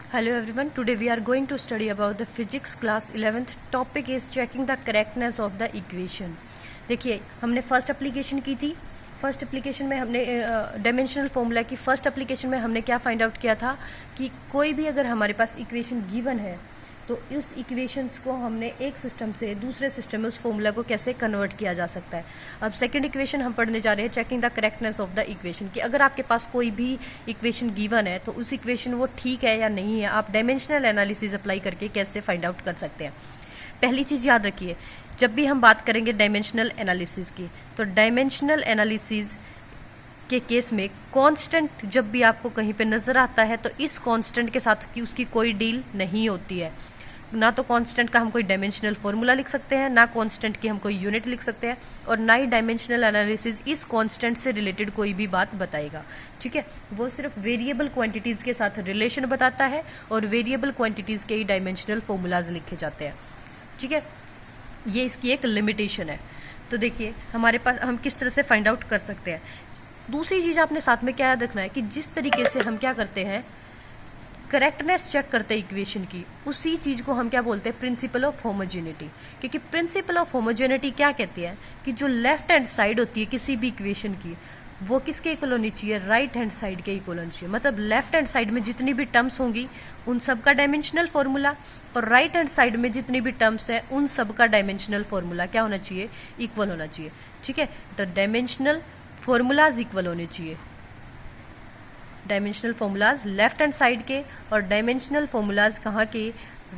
Hello everyone, today we are going to study about the physics class 11th. Topic is checking the correctness of the equation. देखिए हमने first application की थी. First application में हमने dimensional formula की first application में हमने क्या फाइंड आउट किया था कि कोई भी अगर हमारे पास इक्वेशन गिवन है तो उस इक्वेशंस को हमने एक सिस्टम से दूसरे सिस्टम में उस फॉर्मूला को कैसे कन्वर्ट किया जा सकता है. अब सेकंड इक्वेशन हम पढ़ने जा रहे हैं, checking the correctness of the equation, कि अगर आपके पास कोई भी इक्वेशन गिवन है तो उस इक्वेशन वो ठीक है या नहीं है, आप डायमेंशनल एनालिसिस अप्लाई करके कैसे फाइंड आउट कर सकते हैं. पहली चीज़ याद रखिए, जब भी हम बात करेंगे डायमेंशनल एनालिसिस की, तो डायमेंशनल एनालिसिस के केस में कांस्टेंट जब भी आपको कहीं पे नज़र आता है तो इस कांस्टेंट के साथ की उसकी कोई डील नहीं होती है. ना तो कांस्टेंट का हम कोई डायमेंशनल फॉर्मूला लिख सकते हैं, ना कांस्टेंट की हम कोई यूनिट लिख सकते हैं, और ना ही डायमेंशनल एनालिसिस इस कांस्टेंट से रिलेटेड कोई भी बात बताएगा. ठीक है, वो सिर्फ वेरिएबल क्वांटिटीज़ के साथ रिलेशन बताता है और वेरिएबल क्वांटिटीज़ के ही डायमेंशनल फॉर्मूलाज लिखे जाते हैं. ठीक है, ये इसकी एक लिमिटेशन है. तो देखिए हमारे पास हम किस तरह से फाइंड आउट कर सकते हैं. दूसरी चीज़ आपने साथ में क्या याद रखना है कि जिस तरीके से हम क्या करते हैं, करेक्टनेस चेक करते हैं इक्वेशन की, उसी चीज़ को हम क्या बोलते हैं, प्रिंसिपल ऑफ होमोजेनिटी. क्योंकि प्रिंसिपल ऑफ होमोजेनिटी क्या कहती है कि जो लेफ्ट हैंड साइड होती है किसी भी इक्वेशन की, वो किसके इक्वल होनी चाहिए, राइट हैंड साइड के इक्वल होनी चाहिए. मतलब लेफ्ट हैंड साइड में जितनी भी टर्म्स होंगी उन सब का डायमेंशनल फॉर्मूला, और राइट हैंड साइड में जितनी भी टर्म्स है उन सब का डायमेंशनल फॉर्मूला क्या होना चाहिए, इक्वल होना चाहिए. ठीक है, तो डायमेंशनल फॉर्मूलाज इक्वल होने चाहिए. Dimensional formulas left hand side के और डायमेंशनल फॉर्मूलाज कहाँ के,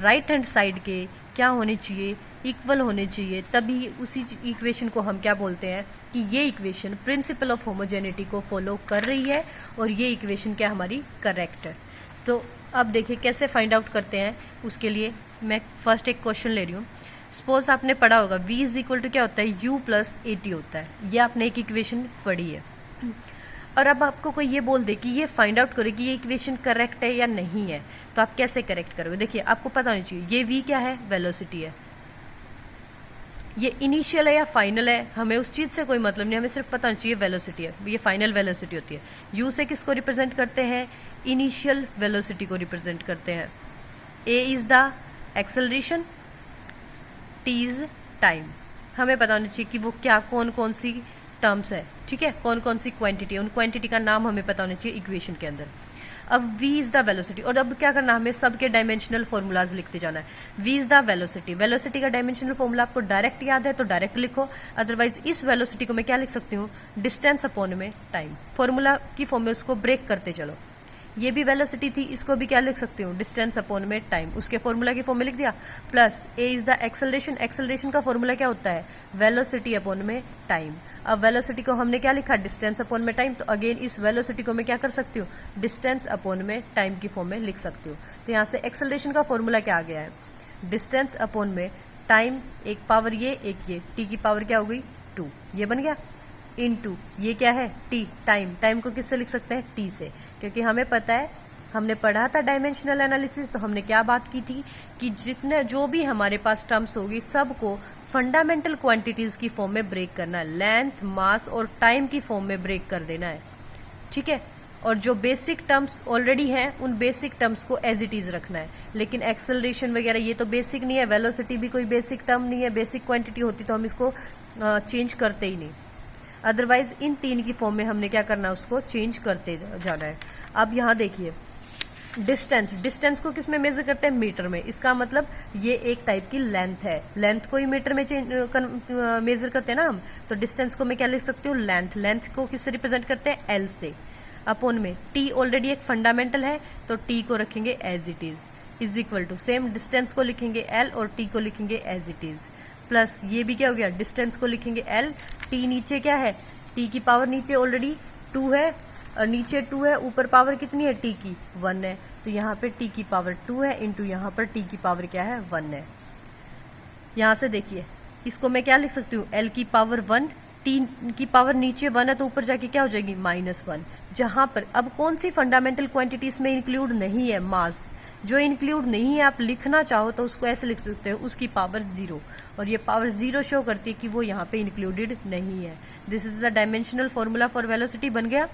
राइट हैंड साइड के क्या होने चाहिए, इक्वल होने चाहिए. तभी उसी इक्वेशन को हम क्या बोलते हैं कि ये इक्वेशन प्रिंसिपल ऑफ होमोजेनिटी को फॉलो कर रही है और ये इक्वेशन क्या हमारी करेक्ट है. तो अब देखिए कैसे फाइंड आउट करते हैं. उसके लिए मैं फर्स्ट एक क्वेश्चन ले रही हूँ. सपोज आपने पढ़ा होगा v इज इक्वल टू क्या होता है, u प्लस AT होता है. ये आपने एक इक्वेशन पढ़ी है, और अब आपको कोई ये बोल दे कि ये फाइंड आउट करो कि ये इक्वेशन करेक्ट है या नहीं है, तो आप कैसे करेक्ट करोगे. देखिए आपको पता होनी चाहिए ये v क्या है, वेलोसिटी है. ये इनिशियल है या फाइनल है हमें उस चीज़ से कोई मतलब नहीं, हमें सिर्फ पता होना चाहिए वेलोसिटी है, ये फाइनल वेलोसिटी होती है. u से किसको रिप्रेजेंट करते हैं, इनिशियल वेलोसिटी को रिप्रेजेंट करते हैं. a is the acceleration, t is time. हमें पता होना चाहिए कि वो क्या कौन कौन सी टर्म्स है. ठीक है, कौन कौन सी क्वांटिटी है, उन क्वांटिटी का नाम हमें पता होना चाहिए इक्वेशन के अंदर. अब v इज द वेलोसिटी, और अब क्या करना, हमें सबके डायमेंशनल फॉर्मूलाज लिखते जाना है. v is the velocity, velocity का डायमेंशनल फॉर्मूला आपको डायरेक्ट याद है तो डायरेक्ट लिखो, अदरवाइज इस वेलोसिटी को मैं क्या लिख सकती हूँ, डिस्टेंस अपॉन में टाइम. फॉर्मूला की फॉर्म में उसको ब्रेक करते चलो. ये भी वेलोसिटी थी, इसको भी क्या लिख सकती हूँ, डिस्टेंस अपॉन में टाइम. उसके फॉर्मूला की फॉर्म में लिख दिया. Plus a is the acceleration, acceleration का फॉर्मूला क्या होता है, वेलोसिटी अपॉन में टाइम. अब वेलोसिटी को हमने क्या लिखा, डिस्टेंस अपॉन में टाइम, तो अगेन इस वेलोसिटी को मैं क्या कर सकती हूँ, डिस्टेंस अपॉन में टाइम की फॉर्म में लिख सकती हूँ. तो यहाँ से एक्सेलरेशन का फॉर्मूला क्या आ गया है, डिस्टेंस अपॉन में टाइम, एक पावर ये एक ये, t की पावर क्या हो गई 2, ये बन गया, इनटू ये क्या है t, टाइम. टाइम को किससे लिख सकते हैं, t से, क्योंकि हमें पता है, हमने पढ़ा था डायमेंशनल एनालिसिस, तो हमने क्या बात की थी कि जितने जो भी हमारे पास टर्म्स होगी सबको फंडामेंटल क्वांटिटीज़ की फॉर्म में ब्रेक करना है, लेंथ, मास और टाइम की फॉर्म में ब्रेक कर देना है. ठीक है, और जो बेसिक टर्म्स ऑलरेडी हैं उन बेसिक टर्म्स को एज इट इज़ रखना है. लेकिन एक्सेलरेशन वगैरह ये तो बेसिक नहीं है, वेलोसिटी भी कोई बेसिक टर्म नहीं है, बेसिक क्वांटिटी होती तो हम इसको चेंज करते ही नहीं. अदरवाइज इन तीन की फॉर्म में हमने क्या करना है, उसको चेंज करते जाना है. अब यहाँ देखिए डिस्टेंस, डिस्टेंस को किस में मेजर करते हैं, मीटर में. इसका मतलब ये एक टाइप की लेंथ है, लेंथ को ही मीटर में मेजर करते हैं ना हम, तो डिस्टेंस को मैं क्या लिख सकती हूँ, लेंथ. लेंथ को किससे रिप्रेजेंट करते हैं, एल से. अपॉन में टी ऑलरेडी एक फंडामेंटल है तो टी को रखेंगे as it is equal to same distance को लिखेंगे एल और टी को लिखेंगे एज इट इज. प्लस ये भी क्या हो गया, डिस्टेंस को लिखेंगे एल, टी नीचे क्या है, टी की पावर नीचे ऑलरेडी 2 है और नीचे 2 है, ऊपर पावर कितनी है, टी की 1 है, तो यहाँ पे टी की पावर 2 है इंटू यहाँ पर टी की पावर क्या है, 1 है. यहाँ से देखिए इसको मैं क्या लिख सकती हूँ, एल की पावर 1, टी की पावर नीचे 1 है तो ऊपर जाके क्या हो जाएगी, -1. जहाँ पर अब कौन सी फंडामेंटल क्वांटिटी इसमें इंक्लूड नहीं है, मास. जो इंक्लूड नहीं है आप लिखना चाहो तो उसको ऐसे लिख सकते हो, उसकी पावर 0, और ये पावर 0 शो करती है कि वो यहाँ पे इंक्लूडेड नहीं है. This is the dimensional formula for velocity बन गया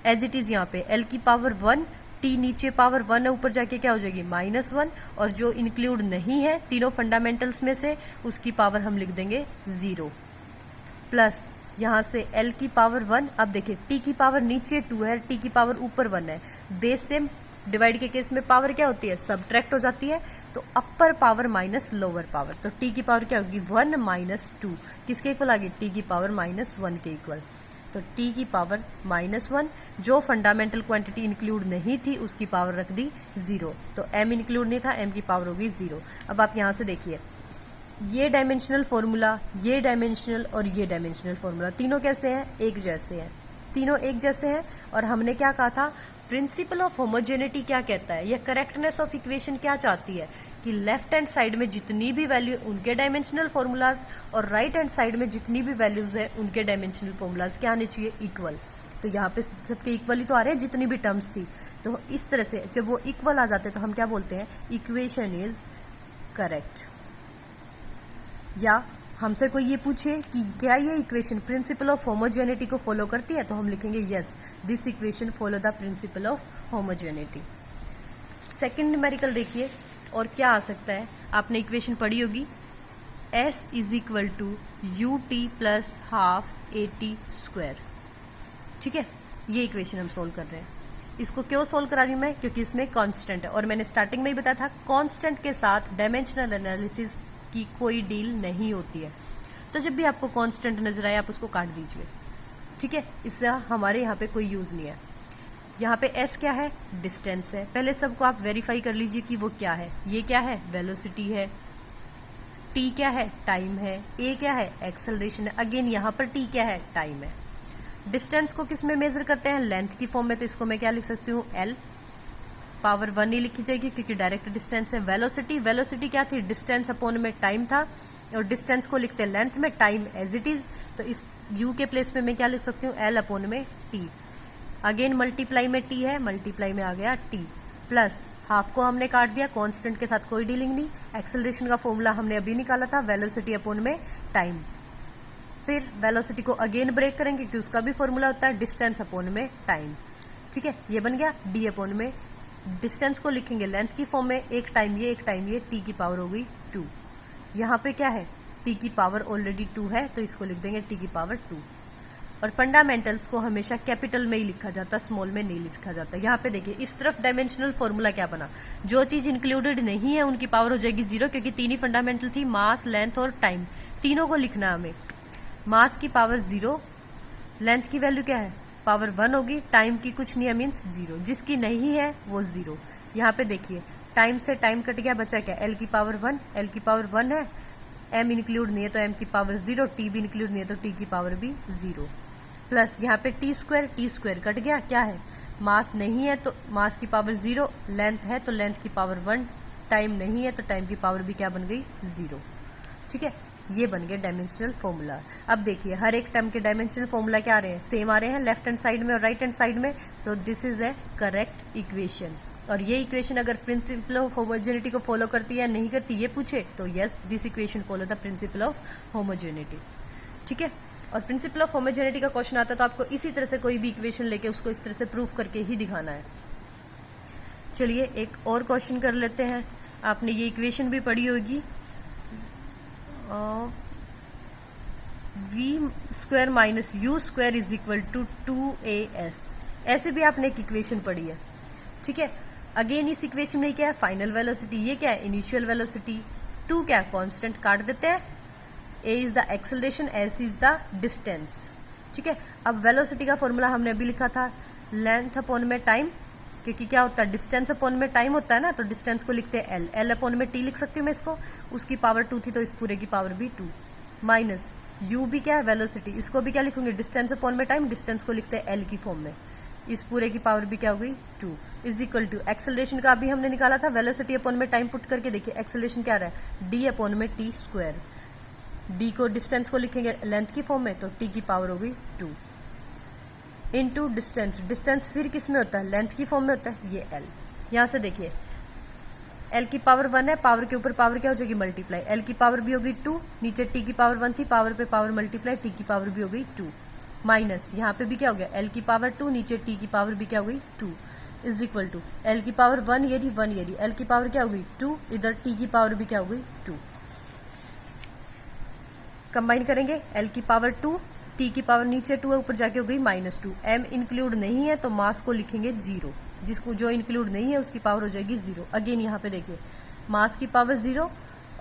एज इट इज़. यहाँ पे एल की पावर 1, टी नीचे पावर 1 है, ऊपर जाके क्या हो जाएगी -1, और जो इंक्लूड नहीं है तीनों फंडामेंटल्स में से उसकी पावर हम लिख देंगे 0, प्लस यहाँ से l की पावर 1। अब देखिए t की पावर नीचे 2 है, t की पावर ऊपर 1 है। बेस सेम, डिवाइड के केस में पावर क्या होती है, सबट्रैक्ट हो जाती है, तो अपर पावर माइनस लोअर पावर, तो t की पावर क्या होगी 1 - 2, किसके इक्वल आ गई, t की पावर -1 के इक्वल। तो t की पावर -1, जो फंडामेंटल क्वांटिटी इंक्लूड नहीं थी उसकी पावर रख दी 0, तो m इंक्लूड नहीं था, m की पावर होगी 0। अब आप यहाँ से देखिए, ये डायमेंशनल फॉर्मूला, ये डायमेंशनल और ये डायमेंशनल फॉर्मूला तीनों कैसे हैं, एक जैसे हैं, तीनों एक जैसे हैं। और हमने क्या कहा था, प्रिंसिपल ऑफ होमोजेनिटी क्या कहता है, या करेक्टनेस ऑफ इक्वेशन क्या चाहती है कि लेफ्ट हैंड साइड में जितनी भी वैल्यू उनके डायमेंशनल फॉर्मूलाज और राइट हैंड साइड में जितनी भी वैल्यूज है उनके डायमेंशनल फॉर्मूलाज क्या आने चाहिए, इक्वल। तो यहाँ पे सबके इक्वल ही तो आ रहे हैं जितनी भी टर्म्स थी। तो इस तरह से जब वो इक्वल आ जाते हैं तो हम क्या बोलते हैं, इक्वेशन इज करेक्ट। या हमसे कोई ये पूछे कि क्या ये इक्वेशन प्रिंसिपल ऑफ होमोजेनिटी को फॉलो करती है, तो हम लिखेंगे yes, this equation follow the principle of homogeneity. Second numerical देखिए, और क्या आ सकता है, आपने इक्वेशन पढ़ी होगी, s = ut + ½ at²। ठीक है, ये इक्वेशन हम सोल्व कर रहे हैं। इसको क्यों सोल्व करा रही हूँ मैं, क्योंकि इसमें कांस्टेंट है, और मैंने स्टार्टिंग में ही बताया था कांस्टेंट के साथ डायमेंशनल एनालिसिस की कोई डील नहीं होती है। तो जब भी आपको कांस्टेंट नजर आए आप उसको काट दीजिए, ठीक है, इससे हमारे यहाँ पे कोई यूज़ नहीं है। यहाँ पे s क्या है, डिस्टेंस है। पहले सबको आप वेरीफाई कर लीजिए कि वो क्या है। ये क्या है, वेलोसिटी है। t क्या है, टाइम है। a क्या है, एक्सेलरेशन है। अगेन यहाँ पर t क्या है, टाइम है। डिस्टेंस को किस में मेजर करते हैं, लेंथ की फॉर्म में, तो इसको मैं क्या लिख सकती हूँ, l पावर 1 ही लिखी जाएगी क्योंकि डायरेक्ट डिस्टेंस है। वेलोसिटी, वेलोसिटी क्या थी, डिस्टेंस अपॉन में टाइम था, और डिस्टेंस को लिखते हैं लेंथ में, टाइम एज इट इज, तो इस u के प्लेस पे मैं क्या लिख सकती हूँ, l अपॉन में t। अगेन मल्टीप्लाई में t है, मल्टीप्लाई में आ गया t, प्लस हाफ को हमने काट दिया, कांस्टेंट के साथ कोई डीलिंग नहीं। एक्सेलरेशन का फॉर्मूला हमने अभी निकाला था, वेलोसिटी अपॉन में टाइम। फिर वेलोसिटी को अगेन ब्रेक करेंगे क्योंकि उसका भी फॉर्मूला होता है डिस्टेंस अपॉन में टाइम। ठीक है, ये बन गया d अपॉन में, डिस्टेंस को लिखेंगे लेंथ की फॉर्म में, एक टाइम ये, एक टाइम ये, t की पावर हो गई 2। यहाँ पे क्या है, t की पावर ऑलरेडी 2 है, तो इसको लिख देंगे t की पावर 2। और फंडामेंटल्स को हमेशा कैपिटल में ही लिखा जाता, स्मॉल में नहीं लिखा जाता। यहाँ पे देखिए इस तरफ डायमेंशनल फॉर्मूला क्या बना, जो चीज इंक्लूडेड नहीं है उनकी पावर हो जाएगी 0, क्योंकि तीन ही फंडामेंटल थी, मास, लेंथ और टाइम, तीनों को लिखना हमें। मास की पावर 0, लेंथ की वैल्यू क्या है, पावर 1 होगी, टाइम की कुछ नहीं है, मीन्स 0, जिसकी नहीं है वो 0। यहाँ पे देखिए टाइम से टाइम कट गया, बचा क्या, l की पावर 1, l की पावर 1 है, m इंक्लूड नहीं है तो m की पावर 0, t भी इंक्लूड नहीं है तो t की पावर भी 0, प्लस यहाँ पे t स्क्वायर कट गया, क्या है, मास नहीं है तो मास की पावर 0, लेंथ है तो लेंथ की पावर 1, टाइम नहीं है तो टाइम की पावर भी क्या बन गई 0। ठीक है, ये बन गया डायमेंशनल फॉर्मूला। अब देखिए हर एक टर्म के डायमेंशनल फॉर्मूला क्या आ रहे हैं, सेम आ रहे हैं लेफ्ट हैंड साइड में और राइट हैंड साइड में। So this is A correct equation. और ये इक्वेशन अगर प्रिंसिपल ऑफ होमोजेनिटी को फॉलो करती है नहीं करती ये पूछे तो yes, this equation follow the principle of homogeneity. ठीक है, और प्रिंसिपल ऑफ होमोजेनिटी का क्वेश्चन आता है तो आपको इसी तरह से कोई भी इक्वेशन लेके उसको इस तरह से प्रूफ करके ही दिखाना है। चलिए एक और क्वेश्चन कर लेते हैं। आपने ये इक्वेशन भी पढ़ी होगी, v² - u² = 2as। ऐसे भी आपने एक इक्वेशन पढ़ी है। ठीक है, अगेन इस इक्वेशन में क्या है, फाइनल वेलोसिटी, ये क्या है, इनिशियल वेलोसिटी, 2 क्या है, कांस्टेंट, काट देते हैं, a is the acceleration, s is the distance. ठीक है, अब वेलोसिटी का फॉर्मूला हमने अभी लिखा था, लेंथ अपॉन में टाइम, क्योंकि क्या होता है, डिस्टेंस अपॉन में टाइम होता है ना, तो डिस्टेंस को लिखते हैं l अपॉन में t लिख सकती हूँ मैं इसको, उसकी पावर 2 थी तो इस पूरे की पावर भी 2, माइनस u भी क्या है, वेलोसिटी, इसको भी क्या लिखूंगे, डिस्टेंस अपॉन में टाइम, डिस्टेंस को लिखते हैं l की फॉर्म में, इस पूरे की पावर भी क्या हो गई 2, इज इक्वल टू एक्सेलरेशन का अभी हमने निकाला था, वेलोसिटी अपॉन में टाइम पुट करके देखिए एक्सेलरेशन क्या रहा है, d अपॉन में t स्क्वायर, d को डिस्टेंस को लिखेंगे लेंथ की फॉर्म में तो t की पावर हो गई 2 इनटू डिस्टेंस, डिस्टेंस फिर किस में होता है, लेंथ की फॉर्म में होता है, ये l। यहाँ से देखिए l की पावर 1 है, पावर के ऊपर पावर क्या हो जाएगी, मल्टीप्लाई, l की पावर भी हो गई 2, नीचे t की पावर 1 थी, पावर पे पावर मल्टीप्लाई, t की पावर भी हो गई 2, माइनस यहाँ पे भी क्या हो गया, l की पावर 2, नीचे t की पावर भी क्या हो गई 2, इज इक्वल टू एल की पावर 1 ये रही 1 ये रही, एल की पावर क्या हो गई 2, इधर टी की पावर भी क्या हो गई 2। कंबाइन करेंगे एल की पावर 2, टी की पावर नीचे 2 है ऊपर जाके हो गई -2। एम इंक्लूड नहीं है तो मास को लिखेंगे 0, जिसको जो इंक्लूड नहीं है उसकी पावर हो जाएगी 0। अगेन यहाँ पे देखिए मास की पावर 0,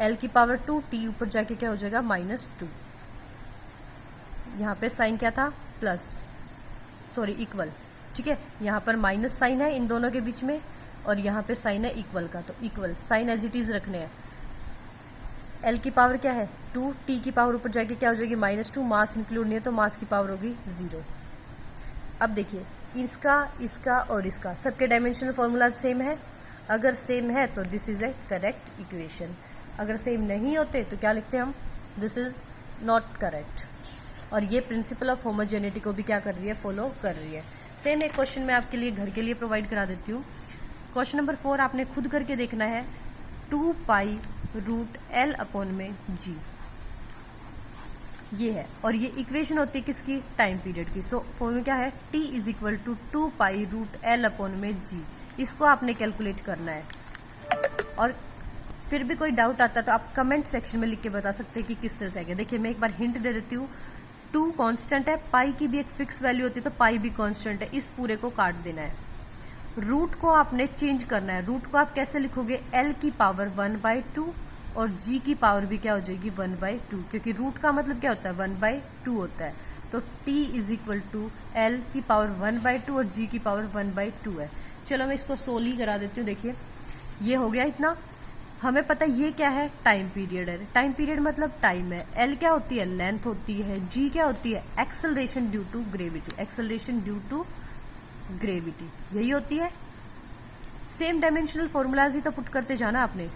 एल की पावर 2, टी ऊपर जाके क्या हो जाएगा -2। यहाँ पे साइन क्या था इक्वल, ठीक है। यहाँ पर माइनस साइन है इन दोनों के बीच में और यहाँ पे साइन है इक्वल का, तो equal sign as it is रखने हैं। एल की पावर क्या है 2, टी की पावर ऊपर जाके क्या हो जाएगी -2, मास इंक्लूड नहीं है तो मास की पावर होगी 0। अब देखिए इसका और इसका सबके डायमेंशनल फॉर्मूला सेम है, अगर सेम है तो this is A correct equation, अगर सेम नहीं होते तो क्या लिखते हैं हम, दिस इज नॉट करेक्ट। और ये प्रिंसिपल ऑफ होमोजेनिटी को भी क्या कर रही है, फॉलो कर रही है। सेम एक क्वेश्चन मैं आपके लिए घर के लिए प्रोवाइड करा देती हूँ। क्वेश्चन नंबर 4 आपने खुद करके देखना है, 2π√L/g ये है, और ये इक्वेशन होती है किसकी, टाइम पीरियड की। सो फॉर्मूला क्या है, t is equal to 2π√L/g। इसको आपने कैलकुलेट करना है, और फिर भी कोई डाउट आता है तो आप कमेंट सेक्शन में लिख के बता सकते हैं कि किस तरह से आएगा। देखिए मैं एक बार हिंट दे देती हूँ, 2 कांस्टेंट है, पाई की भी एक फिक्स वैल्यू होती है तो पाई भी कांस्टेंट है, इस पूरे को काट देना है। रूट को आपने चेंज करना है, रूट को आप कैसे लिखोगे, L की पावर 1/2 और G की पावर भी क्या हो जाएगी 1/2, क्योंकि रूट का मतलब क्या होता है 1/2 होता है। तो T is equal to L की पावर 1/2 और G की पावर 1/2 है। चलो मैं इसको सोल्व ही करा देती हूँ। देखिए ये हो गया इतना, हमें पता है ये क्या है, टाइम पीरियड है। टाइम पीरियड मतलब टाइम है। L क्या होती है, लेंथ होती है। G क्या होती है, acceleration due to gravity, acceleration due to gravity यही होती है। सेम डायमेंशनल फॉर्मूलाज ही तो पुट करते जाना आपने।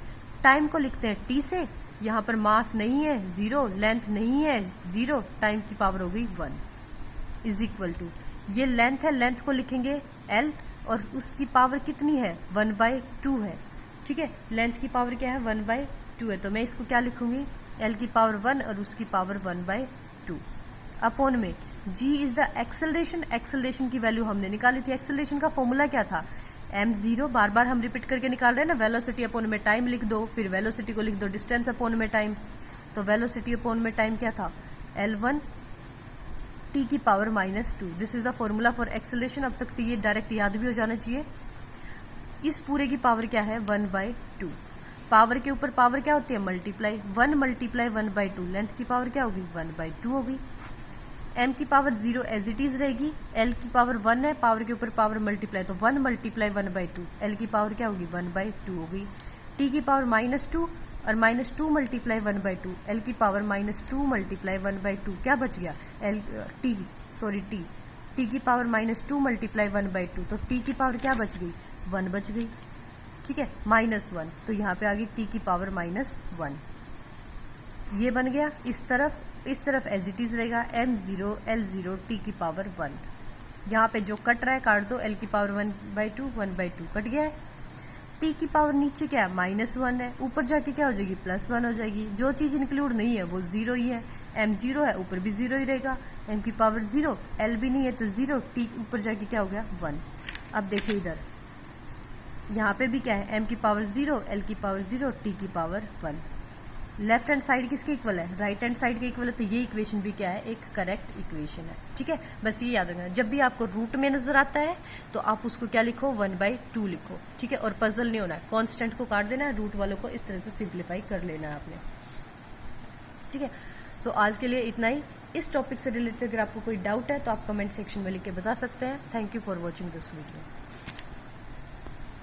टाइम को लिखते हैं T से, यहाँ पर मास नहीं है 0, लेंथ नहीं है 0, टाइम की पावर हो गई 1 इज इक्वल टू, ये लेंथ है, लेंथ को लिखेंगे L और उसकी पावर कितनी है 1/2 है, ठीक है। लेंथ की पावर क्या है 1/2 है, तो मैं इसको क्या लिखूंगी, L की पावर 1 और उसकी पावर 1/2 अपॉन में G is the acceleration. Acceleration की वैल्यू हमने निकाली थी। एक्सेलरेशन का फॉर्मूला क्या था, m0, बार बार हम रिपीट करके निकाल रहे हैं ना, वेलोसिटी अपॉन में टाइम लिख दो, फिर वेलोसिटी को लिख दो डिस्टेंस अपॉन में टाइम, तो वेलोसिटी अपॉन में टाइम क्या था L1 t की power -2। This is the formula for acceleration. अब तक तो ये डायरेक्ट याद भी हो जाना चाहिए। इस पूरे की पावर क्या है 1/2, पावर के ऊपर पावर क्या होती है मल्टीप्लाई, 1 × 1/2, लेंथ की पावर क्या होगी 1/2 होगी। m की पावर 0 एज इट इज रहेगी, L की पावर 1 है, पावर के ऊपर पावर मल्टीप्लाई, तो 1 × 1/2, L की पावर क्या होगी 1/2 होगी। t की पावर -2 और -2 × 1/2, L की पावर -2 × 1/2 क्या बच गया, t की पावर -2 × 1/2, तो t की पावर क्या बच गई 1 बच गई, ठीक है, -1, तो यहाँ पे आ गई t की पावर -1। ये बन गया, इस तरफ एज इट इज रहेगा m0 L0 t की पावर 1। यहाँ पे जो कट रहा है काट दो, L की पावर 1/2 कट गया है। t की पावर नीचे क्या है -1 है, ऊपर जाके क्या हो जाएगी +1 हो जाएगी। जो चीज़ इंक्लूड नहीं है वो 0 ही है, m 0 है ऊपर भी 0 ही रहेगा, m की पावर 0, L भी नहीं है तो 0, t ऊपर जाके क्या हो गया 1। अब देखिए इधर यहाँ पे भी क्या है, m की पावर 0, L की पावर 0, t की पावर 1। लेफ्ट हैंड साइड किसके इक्वल है, राइट हैंड साइड के इक्वल है, तो ये इक्वेशन भी क्या है, एक करेक्ट इक्वेशन है, ठीक है। बस ये याद रखना, जब भी आपको रूट में नजर आता है तो आप उसको क्या लिखो 1/2 लिखो, ठीक है। और पजल नहीं होना है, कांस्टेंट को काट देना है, रूट वालों को इस तरह से सिंप्लीफाई कर लेना है आपने, ठीक है। सो आज के लिए इतना ही। इस टॉपिक से रिलेटेड अगर आपको कोई डाउट है तो आप कमेंट सेक्शन में लिख के बता सकते हैं। Thank you for watching this video.